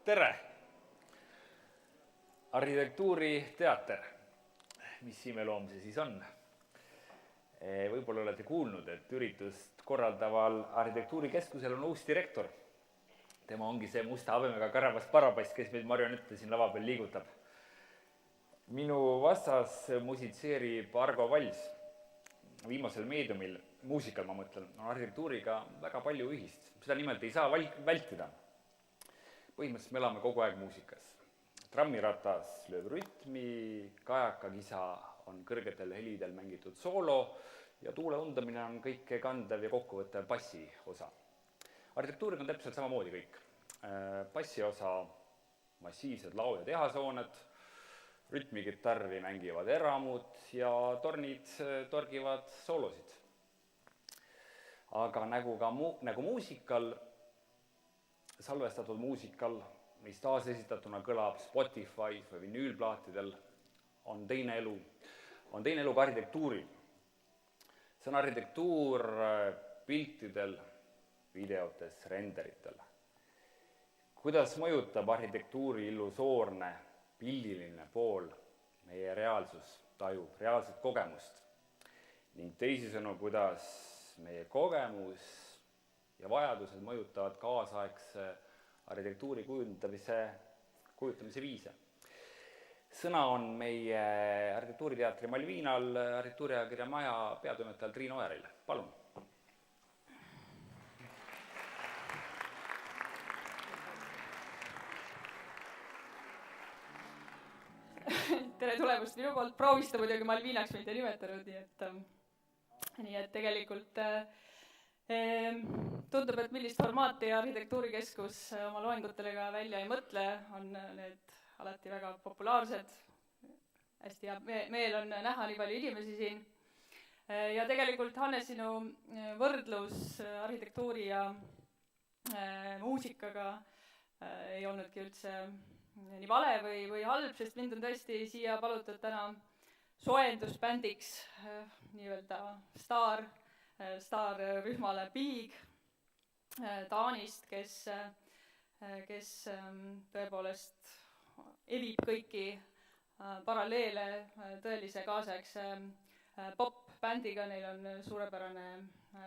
Tere! Arhitektuuriteater, mis imeloom see siis on? Võib-olla olete kuulnud, et üritust korraldaval arhitektuurikeskusel on uus direktor. Tema ongi see musta habemega karabas parabass, kes meid marionette siin lava peal liigutab. Minu vastas musitseerib Argo Vals. Viimasel meediumil, muusikal ma mõtlen, on arhitektuuriga väga palju ühist. Seda nimelt ei saa vältida. Põhimõtteliselt me elame kogu aeg muusikas. Trammiratas lööb rütmi, kajakakisa on kõrgetel helidel mängitud soolo ja tuule undamine on kõike kandev ja kokkuvõttev bassi osa. Arhitektuuriga on täpselt samamoodi kõik. Bassi osa, massiivsed lao- ja tehashooned, rütmikitarri mängivad eramud ja tornid torgivad soolosid. Aga nagu muusikal, salvestatud muusikal, mis taasesitatuna kõlab Spotify's või vinüülplaatidel, on teine elu ka arhitektuuril. See on arhitektuur piltidel, videotes, renderitel. Kuidas mõjutab arhitektuuri illusoorne, pildiline pool meie reaalsustaju, reaalset kogemust ning teisisõnu, kuidas meie kogemus ja vajadused mõjutavad kaasaegse arhitektuuri kujutamise viise. Sõna on meie arhitektuuriteatri Malvinal, arhitektuuriajakirja Maja peatoimetajal Triino Ojaril. Palun! Tere tulemast minu poolt. Proovista muidugi Malvinaks mind ei nimetanud, nii et tegelikult tundub, et millist formaati arhitektuurikeskus oma loengutele välja ei mõtle, on need alati väga populaarsed. Hästi hea meel on näha nii palju inimesi siin. Ja tegelikult, Hannes, sinu võrdlus arhitektuuri ja muusikaga ei olnudki üldse nii vale või halb, sest mind on tõesti siia palutud täna soojendusbändiks nii-öelda staarrühmale Big Taanist, kes tõepoolest evib kõiki paralleele tõelise kaasaegse pop-bändiga. Neil on suurepärane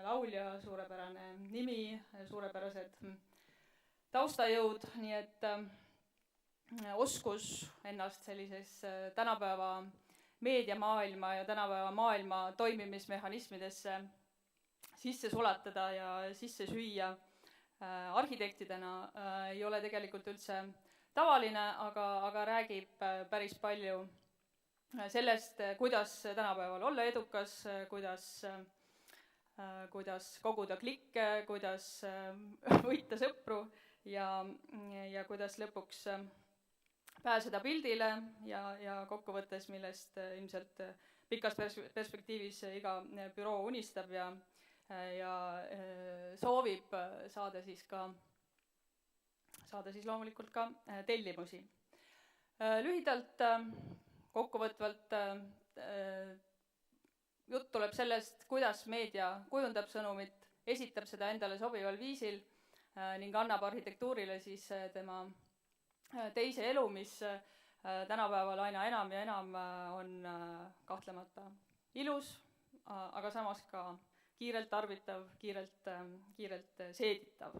laulja, suurepärane nimi, suurepärased taustajõud, nii et oskus ennast sellises tänapäeva meediamaailma ja tänapäeva maailma toimimismehhanismidesse sisse sulatada ja sisse süüa arhitektidena ei ole tegelikult üldse tavaline, aga räägib päris palju sellest, kuidas tänapäeval olla edukas, kuidas koguda klikke, kuidas võita sõpru ja kuidas lõpuks pääseda pildile ja kokkuvõttes, millest ilmselt pikas perspektiivis iga büroo unistab ja soovib saada siis loomulikult ka tellimusi. Lühidalt, kokkuvõtvalt jutt tuleb sellest, kuidas meedia kujundab sõnumit, esitab seda endale sobival viisil ning annab arhitektuurile siis tema teise elu, mis tänapäeval aina enam ja enam on kahtlemata ilus, aga samas ka kiirelt tarbitav, kiirelt seeditav.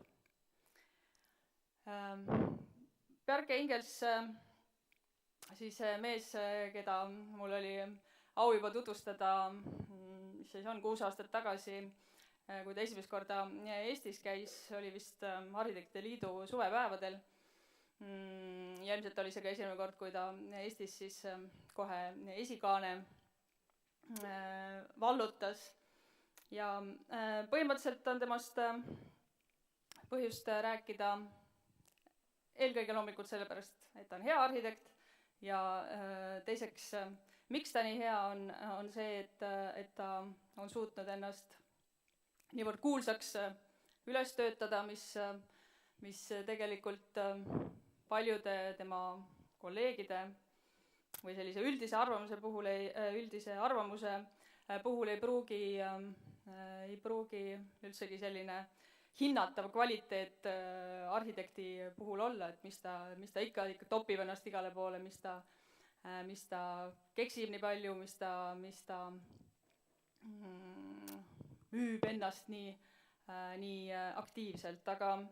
Bjarke Ingels, siis mees, keda mul oli au juba tutvustada, mis siis on 6 aastat tagasi, kui ta esimest korda Eestis käis, oli vist Arhitektide Liidu suvepäevadel. Ja ilmselt oli see ka esimene kord, kui ta Eestis siis kohe esikaane vallutas. Ja põhimõtteliselt on temast põhjust rääkida eelkõige loomulikult sellepärast, et ta on hea arhitekt ja teiseks, miks ta nii hea on see, et ta on suutnud ennast niivõrd kuulsaks üles töötada, mis tegelikult paljude tema kolleegide või sellise üldise arvamuse puhul ei pruugi üldsegi selline hinnatav kvaliteet arhitekti puhul olla, et mis ta ikka topib ennast igale poole, mis ta keksib nii palju, mis ta müüb ennast nii aktiivselt, aga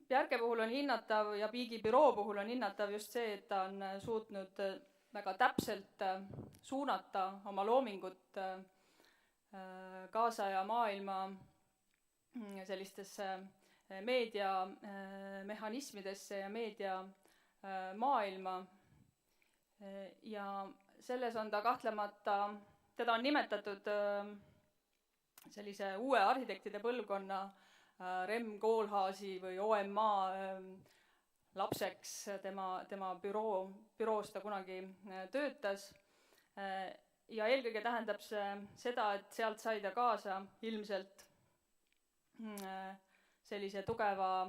Bjerke puhul on hinnatav ja Biigi büroo puhul on hinnatav just see, et ta on suutnud väga täpselt suunata oma loomingut kaasaja maailma sellistesse meediamehhanismidesse ja meediamaailma ja selles on ta kahtlemata, teda on nimetatud sellise uue arhitektide põlvkonna Rem Koolhaasi või OMA lapseks, tema büroos ta kunagi töötas ja eelkõige tähendab see seda, et sealt sai ta kaasa ilmselt sellise tugeva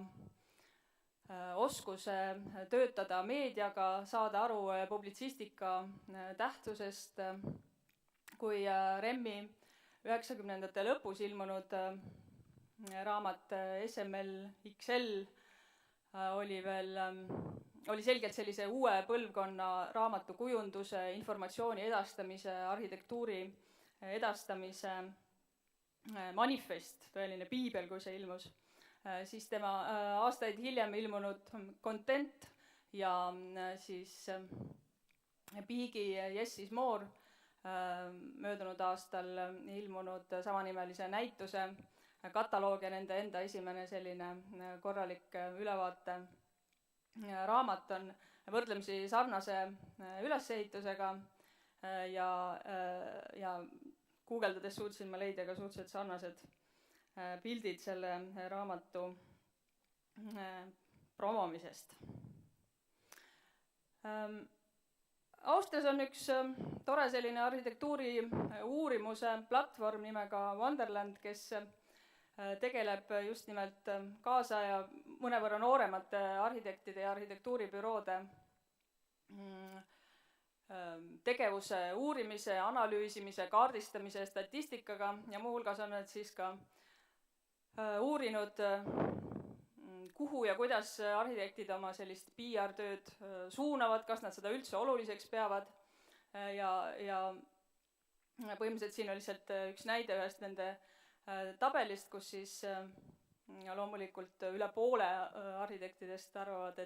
oskuse töötada meediaga, saada aru publitsistika tähtsusest, kui Remmi 90ndate lõpus ilmunud raamat SML XL oli selgelt sellise uue põlvkonna raamatukujunduse, informatsiooni edastamise, arhitektuuri edastamise manifest, tõeline piibel, kui see ilmus, siis tema aastaid hiljem ilmunud Content ja siis Biigi Yes is More möödunud aastal ilmunud samanimelise näituse kataloog ja nende enda esimene selline korralik ülevaate raamat on võrdlemisi sarnase ülesehitusega ja guugeldades suutsin ma leida ka suhteliselt sarnased pildid selle raamatu promomisest. Austrias on üks tore selline arhitektuuri uurimuse platvorm nimega Wonderland, kes tegeleb just nimelt kaasaja mõnevõrra nooremate arhitektide ja arhitektuuribüroode tegevuse uurimise, analüüsimise, kaardistamise, statistikaga ja muuhulgas on nad siis ka uurinud, kuhu ja kuidas arhitektid oma sellist PR-tööd suunavad, kas nad seda üldse oluliseks peavad ja põhimõtteliselt siin on lihtsalt üks näide ühest nende tabelist, kus siis loomulikult üle poole arhitektidest arvavad,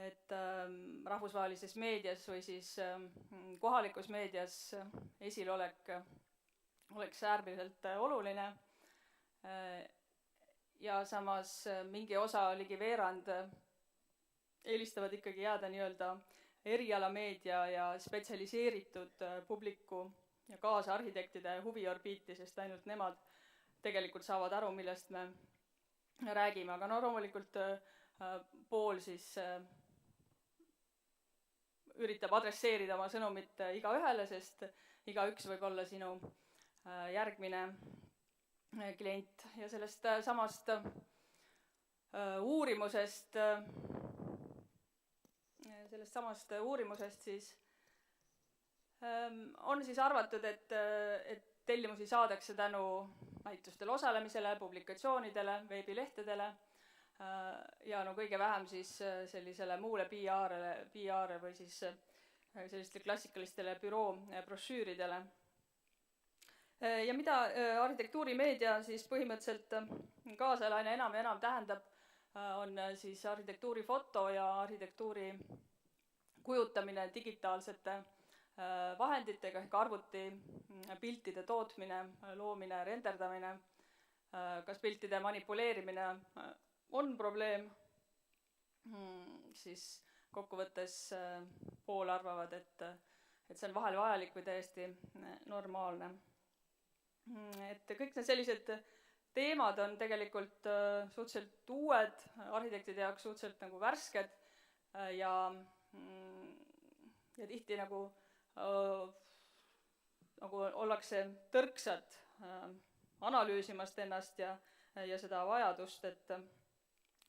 et rahvusvahelises meedias või siis kohalikus meedias esilolek oleks äärmiselt oluline ja samas mingi osa, ligi veerand eelistavad ikkagi jääda nii-öelda erialameedia ja spetsialiseeritud publiku ja kaasarhitektide huviorbiiti, sest ainult nemad tegelikult saavad aru, millest me räägime, aga no loomulikult pool siis üritab adresseerida oma sõnumit igaühele, sest igaüks võib olla sinu järgmine klient ja sellest uurimusest siis on siis arvatud, et tellimusi saadakse tänu näitustel osalemisele, publikatsioonidele, veebilehtedele ja no kõige vähem siis sellisele muule PR-e või siis sellistele klassikalistele büroo brošüüridele. Ja mida arhitektuurimeedia siis põhimõtteliselt kaasajal aina enam ja enam tähendab, on siis arhitektuurifoto ja arhitektuuri kujutamine digitaalsete vahenditega ehk arvuti piltide tootmine, loomine, renderdamine, kas piltide manipuleerimine on probleem, siis kokkuvõttes pool arvavad, et see on vahel vajalik või täiesti normaalne. Et kõik need sellised teemad on tegelikult suhteliselt uued, arhitektide jaoks suhteliselt nagu värsked ja tihti nagu ollakse tõrksad analüüsimast ennast ja seda vajadust, et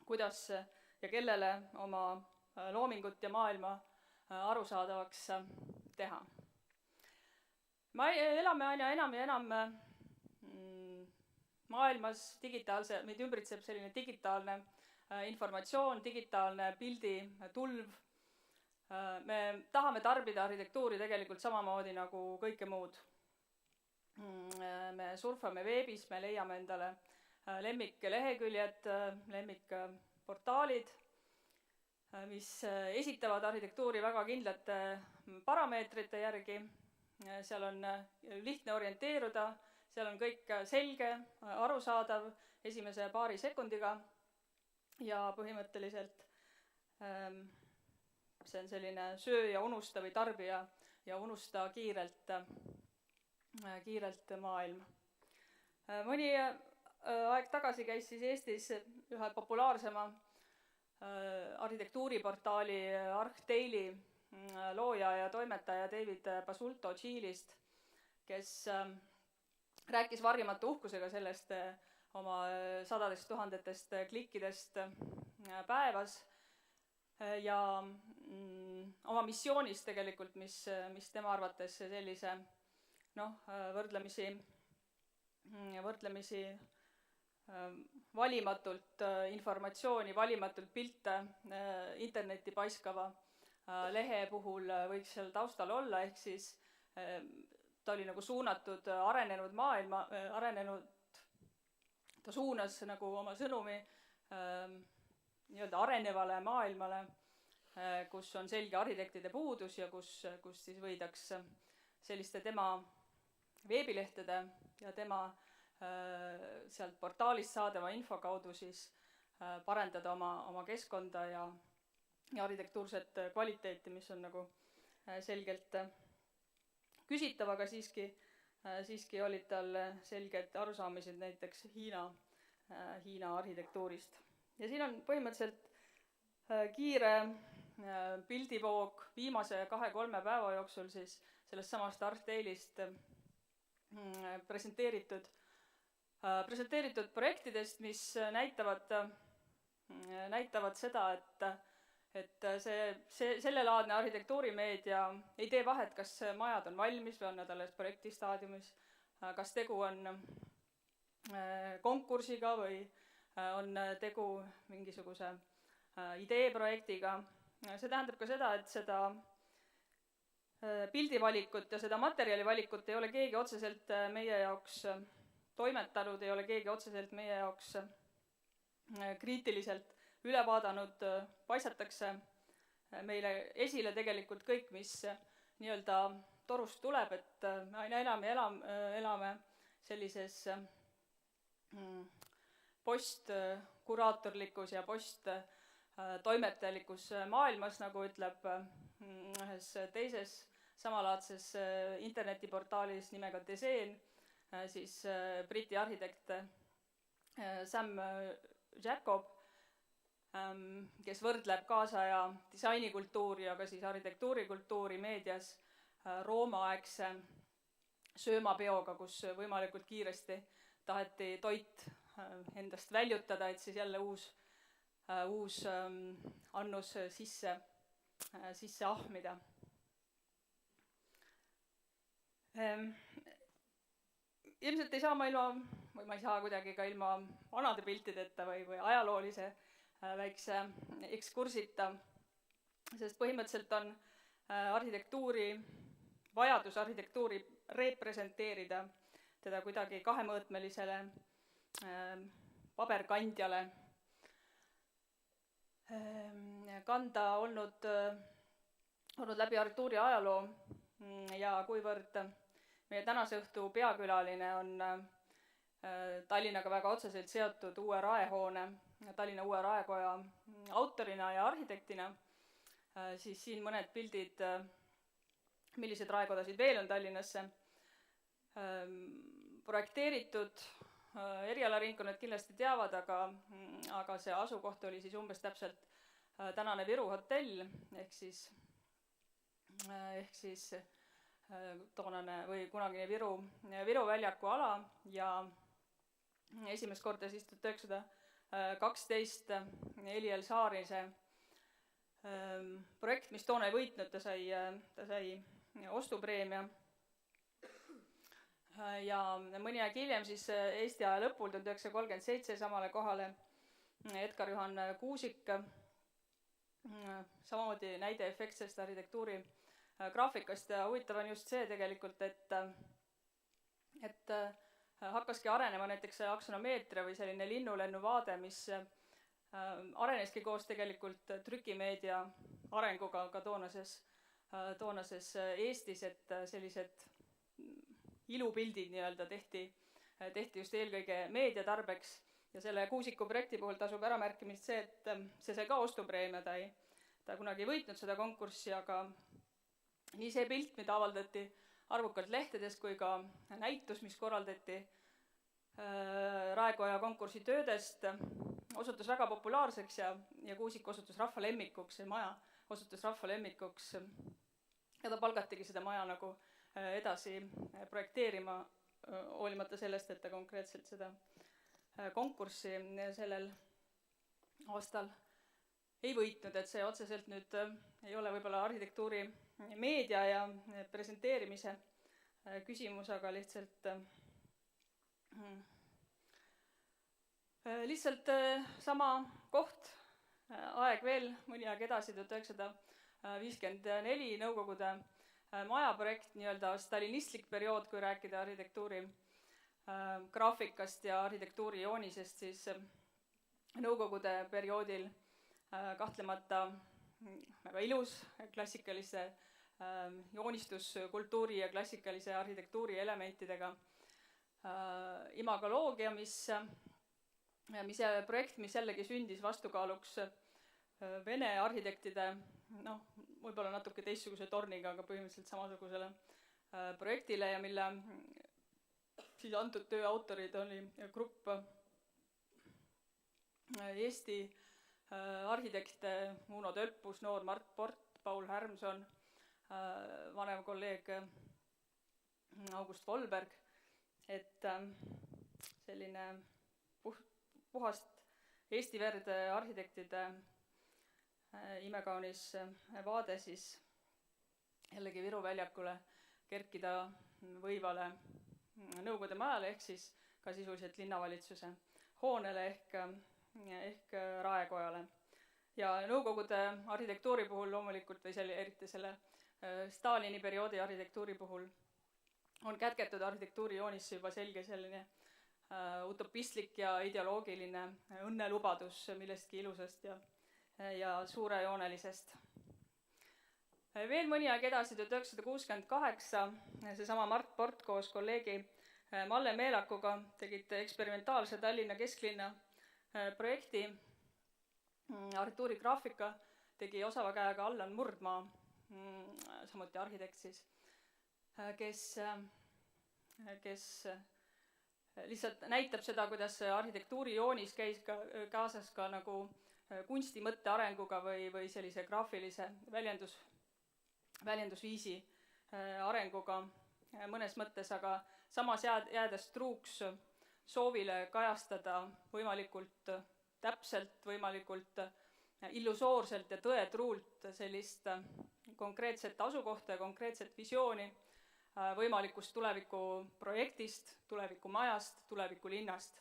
kuidas ja kellele oma loomingut ja maailma arusaadavaks teha. Me elame aina enam ja enam maailmas, meid ümbritseb selline digitaalne informatsioon, digitaalne pilditulv. Me tahame tarbida arhitektuuri tegelikult samamoodi nagu kõike muud. Me surfame veebis, me leiame endale lemmikleheküljed, lemmikportaalid, mis esitavad arhitektuuri väga kindlate parameetrite järgi. Seal on lihtne orienteeruda, seal on kõik selge, arusaadav esimese paari sekundiga ja põhimõtteliselt see on selline söö ja unusta või tarbija ja unusta kiirelt maailm. Mõni aeg tagasi käis siis Eestis ühe populaarsema arhitektuuriportaali ArchDaily looja ja toimetaja David Basulto Tšiilist, kes rääkis varjamatu uhkusega sellest oma sadadest tuhandetest klikkidest päevas ja oma missioonist tegelikult, mis tema arvates sellise võrdlemisi valimatult informatsiooni, valimatult pilte internetti paiskava lehe puhul võiks seal taustal olla, ehk siis ta oli nagu suunatud ta suunas nagu oma sõnumi nii-öelda arenevale maailmale, kus on selge arhitektide puudus ja kus siis võidaks selliste tema veebilehtede ja tema sealt portaalist saadava info kaudu siis parendada oma keskkonda ja arhitektuurset kvaliteeti, mis on nagu selgelt küsitav, aga siiski olid tal selged arusaamised näiteks Hiina arhitektuurist. Ja siin on põhimõtteliselt kiire pildivoog viimase 2-3 päeva jooksul siis sellest samast ArchDailyst presenteeritud projektidest, mis näitavad seda, et sellelaadne arhitektuurimeedia ei tee vahet, kas majad on valmis või on nad alles projektistaadiumis, kas tegu on konkursiga või on tegu mingisuguse ideeprojektiga. See tähendab ka seda, et seda pildivalikut ja seda materjalivalikut ei ole keegi otseselt meie jaoks toimetanud, ei ole keegi otseselt meie jaoks kriitiliselt üle vaadanud, paisatakse meile esile tegelikult kõik, mis nii-öelda torust tuleb, et me aina elame sellises postkuraatorlikus ja posttoimetajalikus maailmas, nagu ütleb ühes teises samalaadses internetiportaalis nimega Design, siis Briti arhitekt Sam Jacob, kes võrdleb kaasaja disainikultuuri, aga siis arhitektuurikultuuri meedias Rooma-aegse söömapeoga, kus võimalikult kiiresti taheti toit endast väljutada, et siis jälle uus annus sisse ahmida. Ilmselt ei saa ma ei saa kuidagi ka ilma vanade piltideta või ajaloolise väikse ekskursita, sest põhimõtteliselt on vajadus arhitektuuri representeerida teda kuidagi kahemõõtmelisele paberkandjale kanda olnud läbi arhitektuuri ajaloo ja kuivõrd meie tänase õhtu peakülaline on Tallinnaga väga otseselt seotud uue raehoone, Tallinna uue raekoja autorina ja arhitektina, siis siin mõned pildid, millised raekodasid veel on Tallinnasse projekteeritud. Erialaringkonnad kindlasti teavad, aga see asukoht oli siis umbes täpselt tänane Viru hotell, ehk siis toonane või kunagine Viru väljaku ala ja esimest korda siis 1912 Eliel Saarise projekt, mis toona ei võitnud, ta sai ostupreemia. ja mõni aeg hiljem siis Eesti aja lõpul 1937 samale kohale Edgar-Juhan Kuusik, samamoodi näide efektsest arhitektuuri graafikast ja huvitav on just see tegelikult, et hakkaski arenema näiteks aksonomeetria või selline linnulennu vaade, mis areneski koos tegelikult trükimeedia arenguga ka toonases Eestis, et sellised ilupildid nii-öelda tehti just eelkõige meediatarbeks ja selle Kuusiku projekti puhul tasub ära märkimist see, et see sai ka ostupreemia, ta kunagi ei võitnud seda konkurssi, aga nii see pilt, mida avaldati arvukalt lehtedes, kui ka näitus, mis korraldati Raekoja konkursi töödest, osutus väga populaarseks ja Kuusik osutus rahvalemmikuks, see maja osutus rahvalemmikuks ja ta palgatigi seda maja nagu edasi projekteerima, hoolimata sellest, et ta konkreetselt seda konkurssi sellel aastal ei võitnud, et see otseselt nüüd ei ole võib-olla arhitektuuri meedia ja presenteerimise küsimus, aga lihtsalt sama koht, aeg veel mõni aeg edasi, 1954 Nõukogude majaprojekt, nii-öelda stalinistlik periood, kui rääkida arhitektuuri graafikast ja arhitektuuri joonisest, siis Nõukogude perioodil kahtlemata väga ilus klassikalise joonistuskultuuri ja klassikalise arhitektuuri elementidega imagoloogia, projekt, mis jällegi sündis vastukaaluks Vene arhitektide, võib-olla natuke teistsuguse torniga, aga põhimõtteliselt samasugusele projektile ja mille siis antud töö autorid oli grupp Eesti arhitekte Uno Tölpus, noor Mart Port, Paul Härmson, vanem kolleeg August Volberg, et selline puhast Eesti verd arhitektide imekaunis vaade siis jällegi Viru väljakule kerkida võivale Nõukogude majale ehk siis ka sisuliselt linnavalitsuse hoonele ehk Raekojale. Ja Nõukogude arhitektuuri puhul loomulikult või eriti selle Stalini perioodi arhitektuuri puhul on kätketud arhitektuuri joonisse juba selge selline utopistlik ja ideoloogiline õnnelubadus millestki ilusast ja suurejoonelisest. Veel mõni aeg edasi, 1968, seesama Mart Port koos kolleegi Malle Meelakuga tegid eksperimentaalse Tallinna kesklinna projekti. Arhitektuurigraafika tegi osava käega Allan Murdmaa, samuti arhitekt siis, kes lihtsalt näitab seda, kuidas arhitektuuri joonis käis kaasas ka nagu kunstimõtte arenguga või sellise graafilise väljendusviisi arenguga mõnes mõttes, aga samas jäädes truuks soovile kajastada võimalikult täpselt, võimalikult illusoorselt ja tõetruult sellist konkreetset asukohta ja konkreetset visiooni võimalikust tulevikuprojektist, tulevikumajast, tulevikulinnast.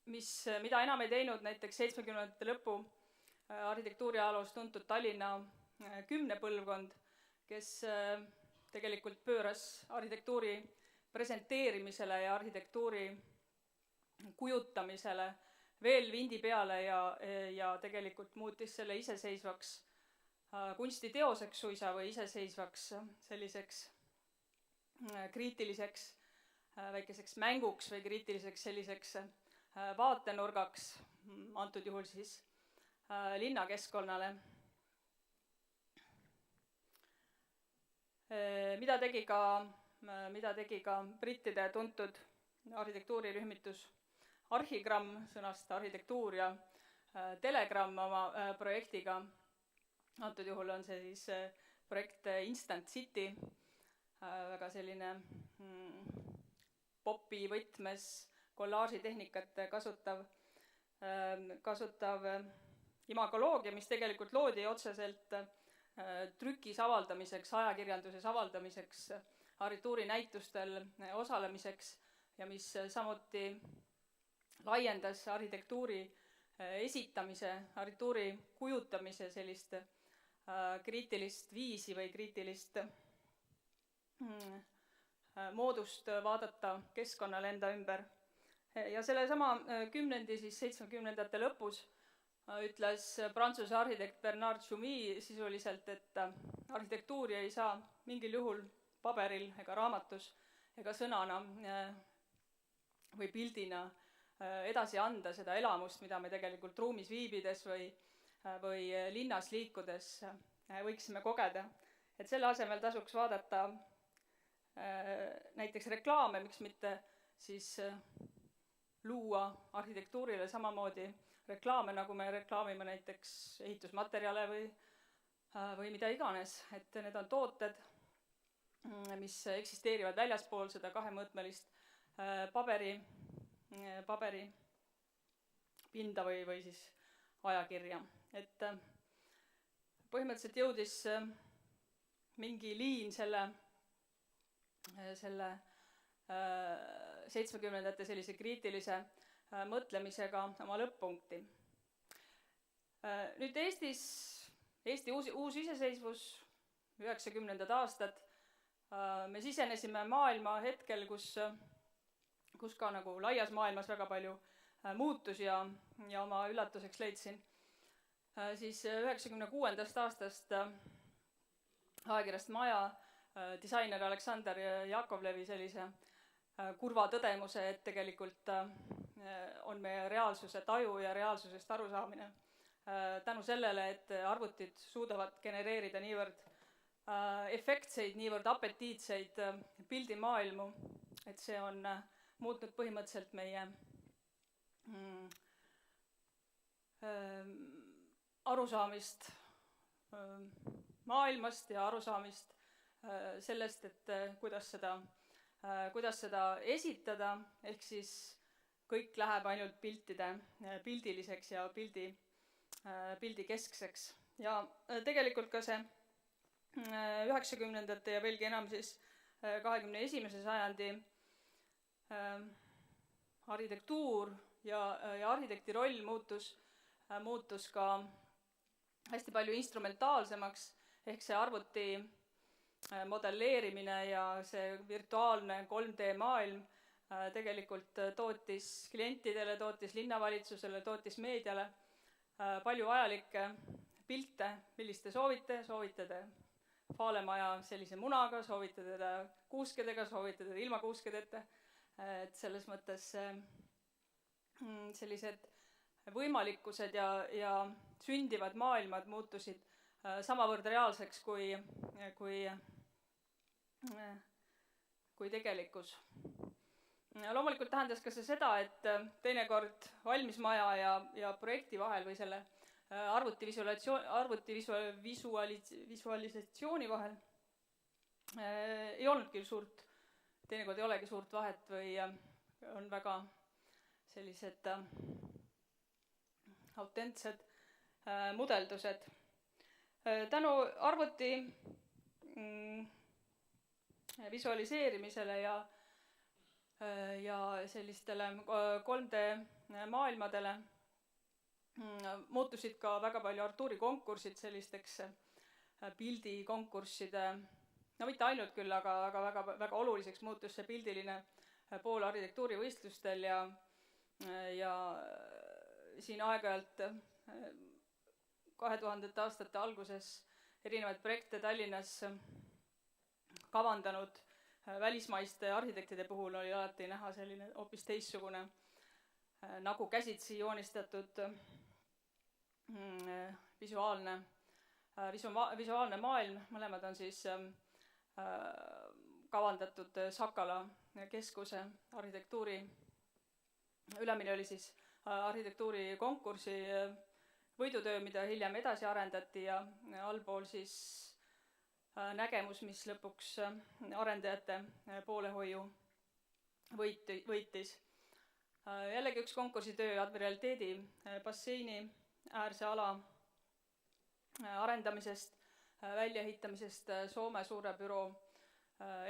Mida enam ei teinud näiteks 70. lõpu arhitektuuriajaloos tuntud Tallinna 10 põlvkond, kes tegelikult pööras arhitektuuri presenteerimisele ja arhitektuuri kujutamisele veel vindi peale ja tegelikult muutis selle iseseisvaks kunstiteoseks suisa või iseseisvaks selliseks kriitiliseks väikeseks mänguks või kriitiliseks selliseks vaatenurgaks, antud juhul siis linnakeskkonnale. Mida tegi ka brittide tuntud arhitektuurirühmitus Arhigramm, sõnast arhitektuur ja telegramm oma projektiga. Antud juhul on see siis projekt Instant City, väga selline popi võtmes kollaažitehnikat kasutav imagoloogia, mis tegelikult loodi otseselt trükis avaldamiseks, ajakirjanduses avaldamiseks arhitektuurinäitustel osalemiseks ja mis samuti laiendas arhitektuuri esitamise, arhitektuuri kujutamise sellist kriitilist viisi või kriitilist moodust vaadata keskkonnale enda ümber. Ja sellesama kümnendi, siis 70ndate lõpus ütles Prantsuse arhitekt Bernard Tschumi sisuliselt, et arhitektuuri ei saa mingil juhul paberil ega raamatus ega sõnana või pildina edasi anda seda elamust, mida me tegelikult ruumis viibides või linnas liikudes võiksime kogeda. Et selle asemel tasuks vaadata näiteks reklaame, miks mitte siis luua arhitektuurile samamoodi reklaame, nagu me reklaamime näiteks ehitusmaterjale või mida iganes. Et need on tooted, mis eksisteerivad väljaspool seda kahemõõtmelist paberi pinda või siis ajakirja. Et põhimõtteliselt jõudis mingi liin selle 70ndate sellise kriitilise mõtlemisega oma lõpp-punkti. Nüüd Eesti uus iseseisvus, 90ndad aastad, me sisenesime maailma hetkel, kus ka nagu laias maailmas väga palju muutus ja oma üllatuseks leidsin siis 96. aastast ajakirjast Maja disainer Aleksander Jakovlevi sellise kurva tõdemuse, et tegelikult on meie reaalsuse taju ja reaalsusest arusaamine tänu sellele, et arvutid suudavad genereerida niivõrd efektseid, niivõrd apetiitseid pildimaailmu, et see on muutnud põhimõtteliselt meie arusaamist maailmast ja arusaamist sellest, et kuidas seda esitada, ehk siis kõik läheb ainult pildiliseks ja pildikeskseks. Ja tegelikult ka see 90ndate ja veelgi enam siis 21. sajandi arhitektuur ja arhitekti roll muutus ka hästi palju instrumentaalsemaks, ehk see arvuti modelleerimine ja see virtuaalne 3D maailm tegelikult tootis klientidele, tootis linnavalitsusele, tootis meediale palju vajalikke pilte, millist te soovite te Faalemaja sellise munaga, soovite teda kuuskedega, soovite teda ilma kuuskedeta, et selles mõttes sellised võimalikkused ja sündivad maailmad muutusid samavõrd reaalseks kui tegelikkus. Loomulikult tähendas ka see seda, et teinekord valmismaja ja projekti vahel või selle arvuti visualisatsiooni vahel ei olnudki teinekord ei olegi suurt vahet või on väga sellised autentsed mudeldused. Tänu arvuti visualiseerimisele ja sellistele 3D maailmadele muutusid ka väga palju arhitektuurikonkursid sellisteks pildikonkursside, no mitte ainult küll, aga väga, väga oluliseks muutus see pildiline pool arhitektuurivõistlustel ja siin aeg-ajalt 2000. aastate alguses erinevaid projekte Tallinnas kavandanud välismaiste arhitektide puhul oli alati näha selline hoopis teistsugune nagu käsitsi joonistatud visuaalne maailm. Mõlemad on siis kavandatud Sakala keskuse arhitektuuri, ülemine oli siis arhitektuurikonkursi võidutöö, mida hiljem edasi arendati ja allpool siis nägemus, mis lõpuks arendajate poolehoiu võitis. Jällegi üks konkursitöö admiraliteedi basseini äärse ala arendamisest, väljaehitamisest Soome suure büroo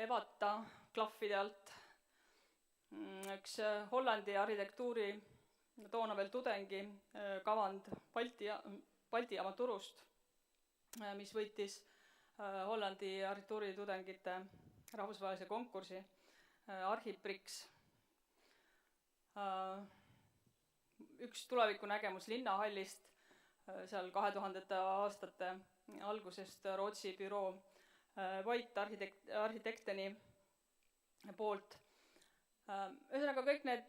evata klahvide alt. Üks Hollandi arhitektuuri toona veel tudengi kavand Balti jaama turust, mis võitis Hollandi arhitektuuritudengite rahvusvahelise konkursi Archiprix. Üks tulevikunägemus linnahallist seal 2000. aastate algusest Rootsi büroo White arhitekteni poolt. Ühesõnaga kõik need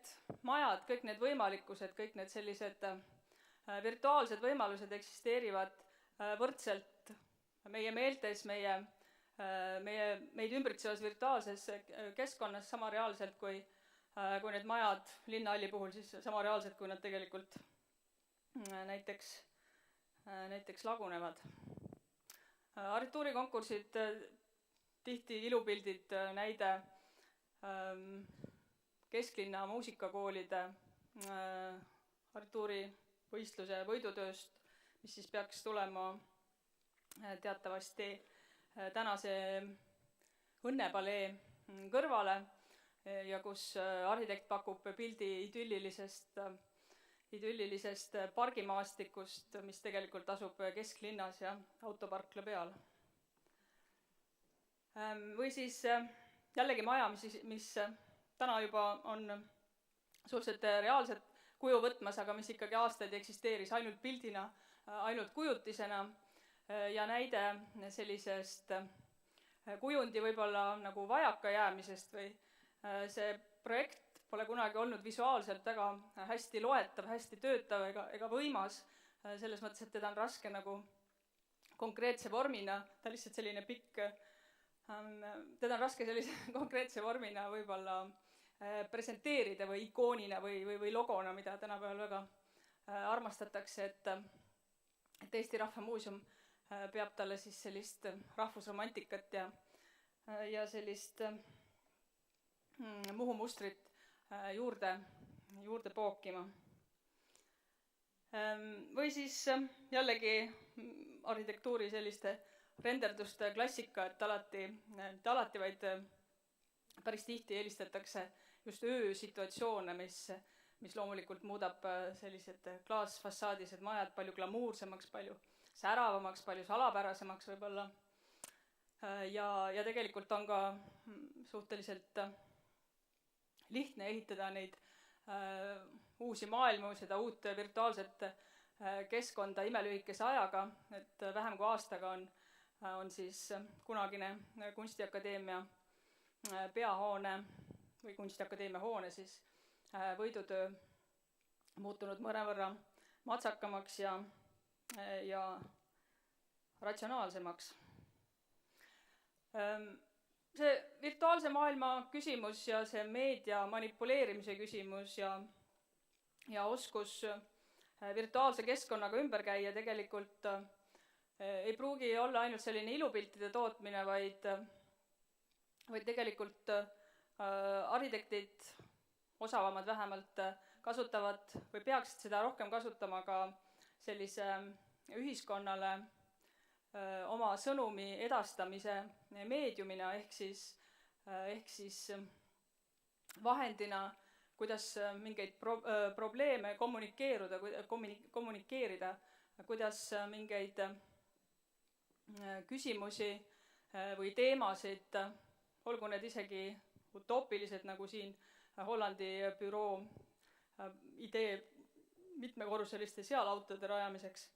majad, kõik need võimalikkused, kõik need sellised virtuaalsed võimalused eksisteerivad võrdselt meie meeltes, meid ümbritsevas virtuaalses keskkonnas sama reaalselt kui need majad linnahalli puhul, siis sama reaalselt, kui nad tegelikult näiteks lagunevad. Arhitektuurikonkursid, tihti ilupildid, näide kesklinna muusikakoolide arhitektuurivõistluse võidutööst, mis siis peaks tulema teatavasti tänase Õnnepalee kõrvale ja kus arhitekt pakub pildi idüllilisest pargimaastikust, mis tegelikult asub kesklinnas ja autoparkla peal. Või siis jällegi maja, mis täna juba on suhteliselt reaalset kuju võtmas, aga mis ikkagi aastaid eksisteeris ainult pildina, ainult kujutisena ja näide sellisest kujundi võib-olla nagu vajakajäämisest või see projekt pole kunagi olnud visuaalselt väga hästi loetav, hästi töötav ega võimas, selles mõttes, et teda on raske nagu konkreetse vormina, ta lihtsalt selline pikk, teda on raske sellise konkreetse vormina võib-olla presenteerida või ikoonina või logona, mida tänapäeval väga armastatakse, et Eesti Rahva Muuseum peab talle siis sellist rahvusromantikat ja sellist Muhu mustrit juurde pookima. Või siis jällegi arhitektuuri selliste renderduste klassika, et alati vaid päris tihti eelistatakse just öösituatsioone, mis loomulikult muudab sellised klaasfassaadised majad palju glamuursemaks, palju säravamaks, palju salapärasemaks võib-olla. Ja tegelikult on ka suhteliselt lihtne ehitada neid uusi maailmu, seda uut virtuaalset keskkonda imelühikese ajaga, et vähem kui aastaga on siis kunagine Kunstiakadeemia peahoone või Kunstiakadeemia hoone siis võidutöö muutunud mõnevõrra matsakamaks ja ratsionaalsemaks. See virtuaalse maailma küsimus ja see meedia manipuleerimise küsimus ja oskus virtuaalse keskkonnaga ümber käia tegelikult ei pruugi olla ainult selline ilupiltide tootmine, vaid tegelikult arhitektid, osavamad vähemalt, kasutavad või peaksid seda rohkem kasutama ka sellise ühiskonnale oma sõnumi edastamise meediumina ehk siis vahendina, kuidas mingeid probleeme kommunikeerida, kuidas mingeid küsimusi või teemasid, olgu need isegi utoopilised, nagu siin Hollandi büroo idee mitmekorruseliste sealautode rajamiseks.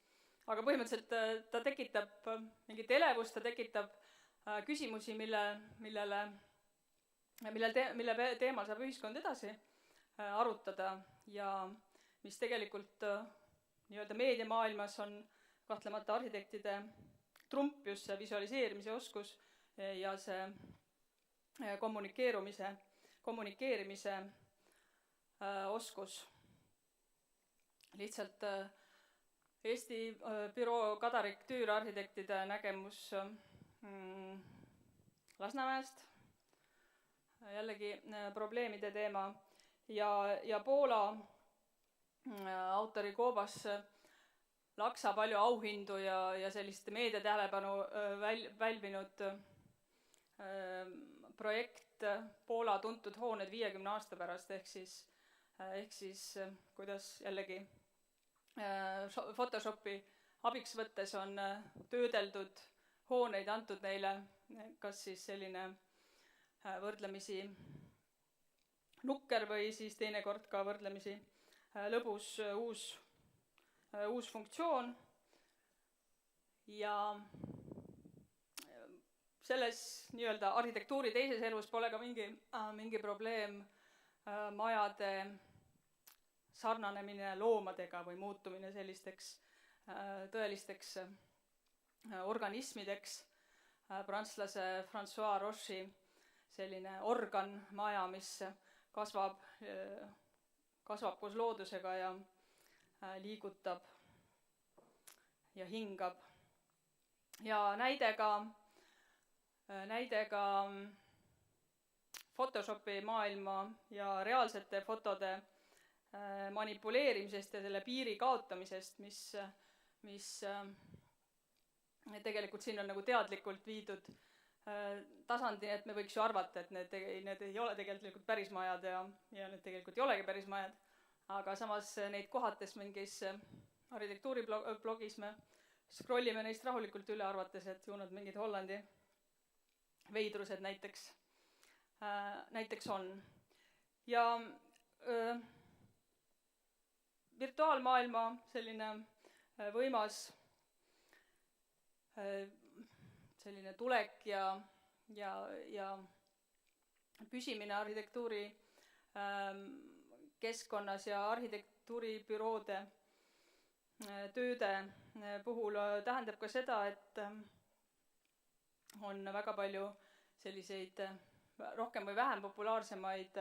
Aga põhimõtteliselt ta tekitab mingit elevust, ta tekitab küsimusi, mille teemal saab ühiskond edasi arutada ja mis tegelikult nii-öelda meediamaailmas on kahtlemata arhitektide trump just see visualiseerimise oskus ja see kommunikeerimise oskus. Lihtsalt Eesti büroo Kadarik Tüür-arhitektide nägemus Lasnamäest, jällegi probleemide teema ja Poola autori Koobas Laksa palju auhindu ja sellist meedia tähelepanu välvinud projekt Poola tuntud hooned 50 aasta pärast, ehk siis kuidas jällegi Photoshopi abiks võttes on töödeldud hooneid, antud neile kas siis selline võrdlemisi nukker või siis teinekord ka võrdlemisi lõbus uus funktsioon. Ja selles nii-öelda arhitektuuri teises elus pole ka mingi probleem majade sarnanemine loomadega või muutumine sellisteks tõelisteks organismideks. Prantslase François Roche'i selline organmaja, mis kasvab koos loodusega ja liigutab ja hingab. Ja näide ka Photoshopi maailma ja reaalsete fotode manipuleerimisest ja selle piiri kaotamisest, mis tegelikult siin on nagu teadlikult viidud tasandini, et me võiks ju arvata, et need ei ole tegelikult päris majad ja need tegelikult ei olegi päris majad, aga samas neid kohates mingis arhitektuuriblogis me scrollime neist rahulikult üle, arvates, et ju nad mingid Hollandi veidrused näiteks on. Ja virtuaalmaailma selline võimas selline tulek ja püsimine arhitektuuri keskkonnas ja arhitektuuribüroode tööde puhul tähendab ka seda, et on väga palju selliseid rohkem või vähem populaarsemaid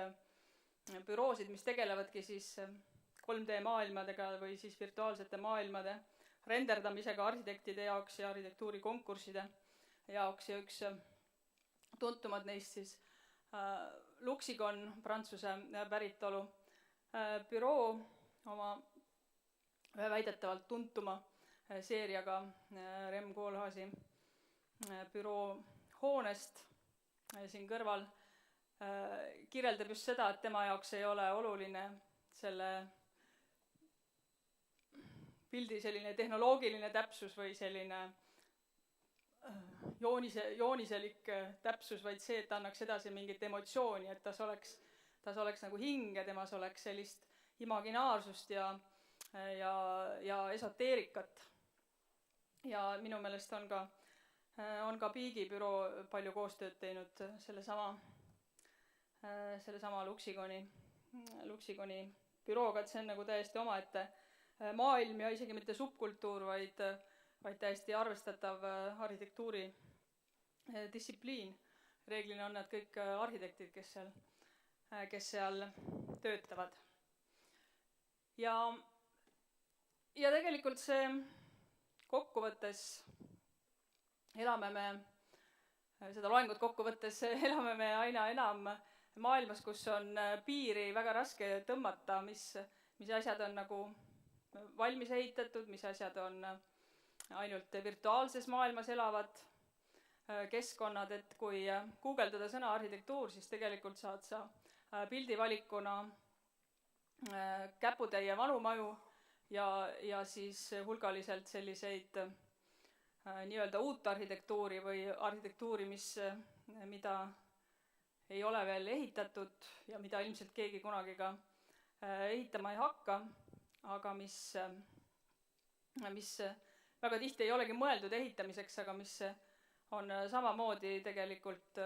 büroosid, mis tegelevadki siis 3D maailmadega või siis virtuaalsete maailmade renderdamisega arhitektide jaoks ja arhitektuurikonkursside jaoks. Ja üks tuntumad neist siis Luxigon, Prantsuse päritolu büroo oma ühe väidetavalt tuntuma seeriaga Rem Koolhaasi büroo hoonest siin kõrval kirjeldab just seda, et tema jaoks ei ole oluline selle pildi selline tehnoloogiline täpsus või selline jooniselik täpsus, vaid see, et ta annaks edasi mingit emotsiooni, et tas oleks nagu hing ja temas oleks sellist imaginaarsust ja esoteerikat. Ja minu meelest on ka Piigi büroo palju koostööd teinud sellesama Luxigoni bürooga, et see on nagu täiesti omaette maailm ja isegi mitte subkultuur, vaid täiesti arvestatav arhitektuuri distsipliin. Reeglina on nad kõik arhitektid, kes seal töötavad. Ja tegelikult see kokkuvõttes seda loengut kokkuvõttes elame me aina enam maailmas, kus on piiri väga raske tõmmata, mis asjad on nagu valmis ehitatud, mis asjad on ainult virtuaalses maailmas elavad keskkonnad, et kui guugeldada sõna arhitektuur, siis tegelikult saad sa pildivalikuna käputäie vanu maju ja siis hulgaliselt selliseid nii-öelda uut arhitektuuri või arhitektuuri, mida ei ole veel ehitatud ja mida ilmselt keegi kunagi ka ehitama ei hakka, aga mis väga tihti ei olegi mõeldud ehitamiseks, aga mis on samamoodi tegelikult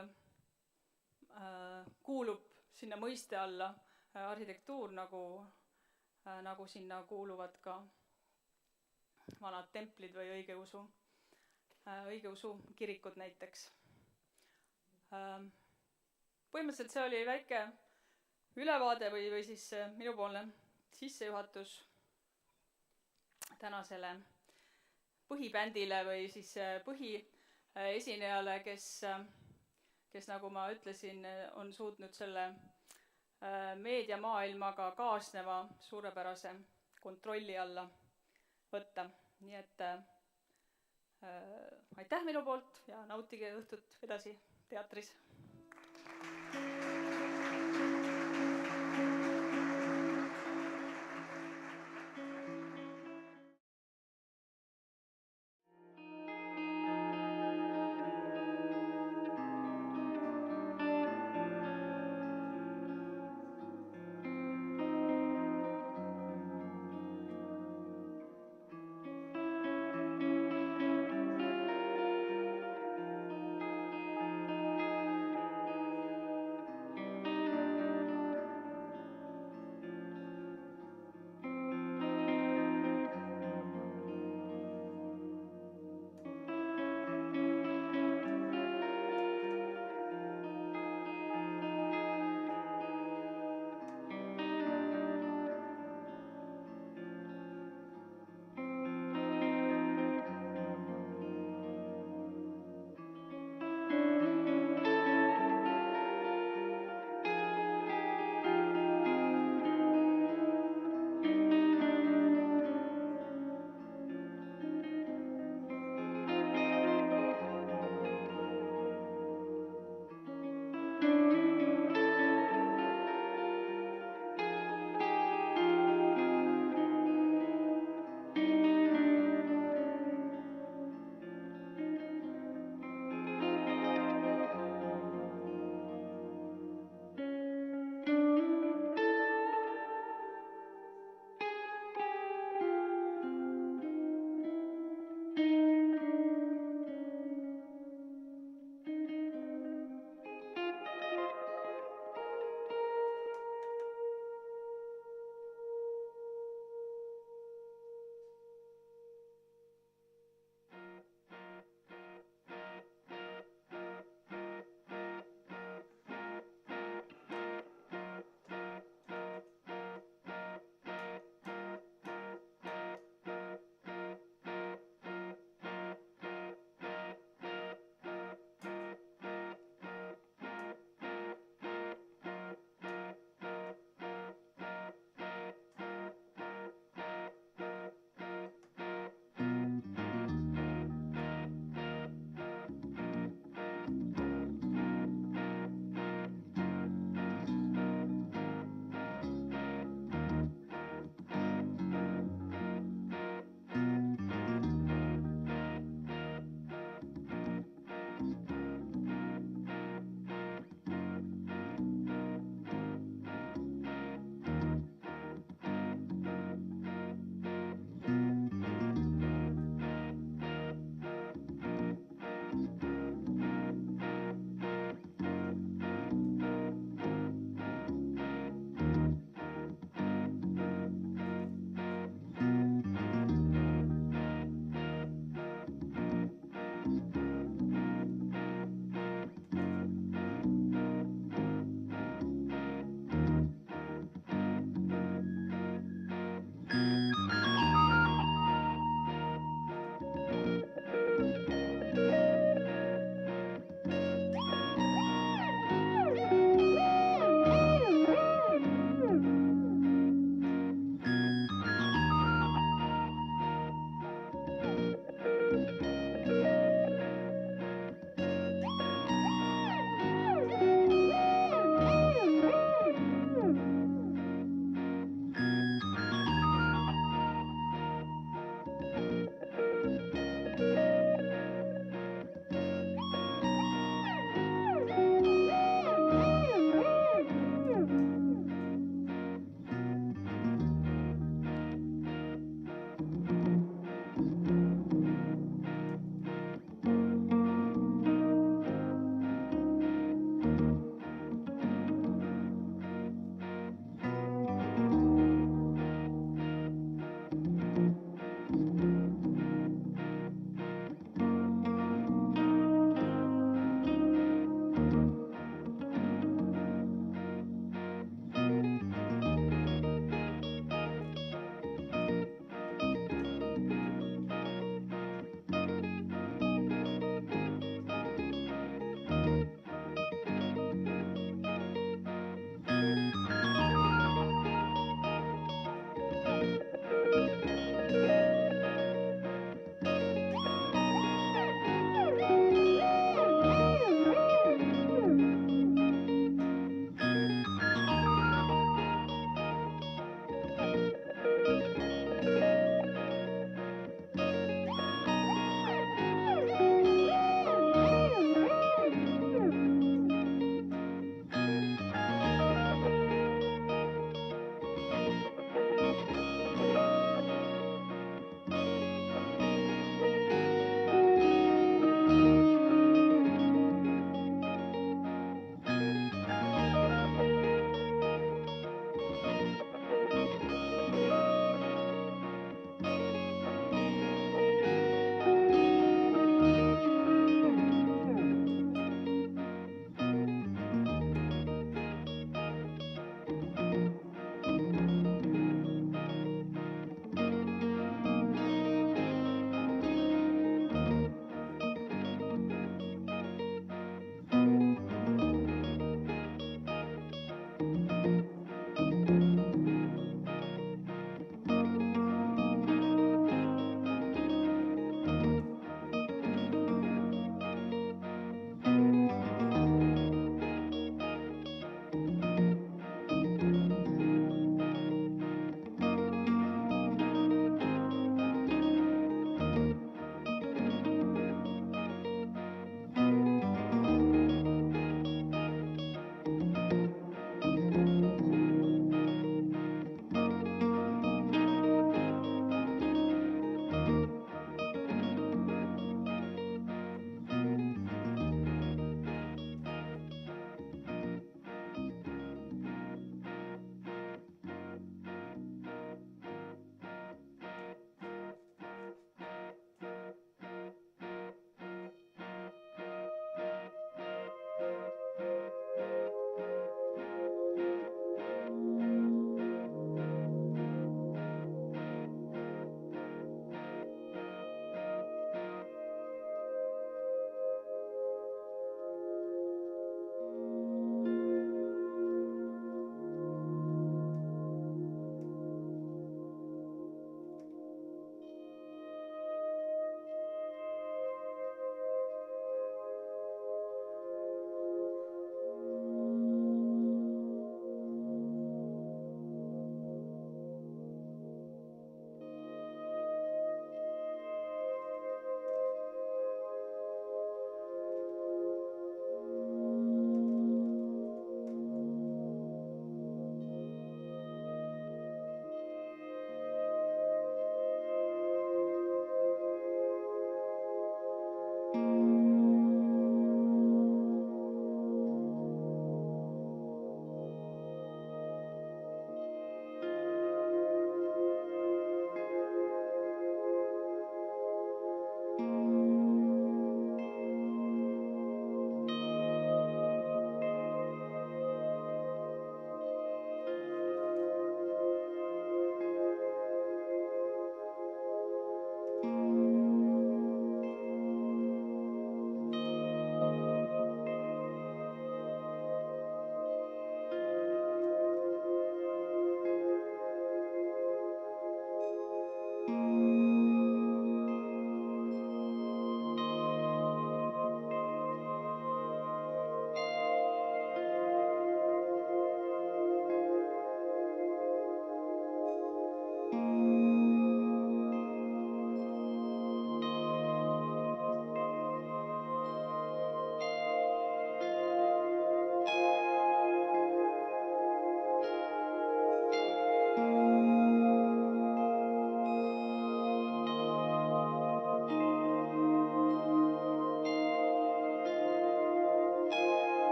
kuulub sinna mõiste alla arhitektuur, nagu sinna kuuluvad ka vanad templid või õigeusu kirikud näiteks. Põhimõtteliselt see oli väike ülevaade või siis minupoolne sissejuhatus tänasele põhibändile või siis põhiesinejale, kes nagu ma ütlesin, on suutnud selle meediamaailmaga kaasneva suurepärase kontrolli alla võtta. Nii et aitäh minu poolt ja nautige õhtut edasi teatris.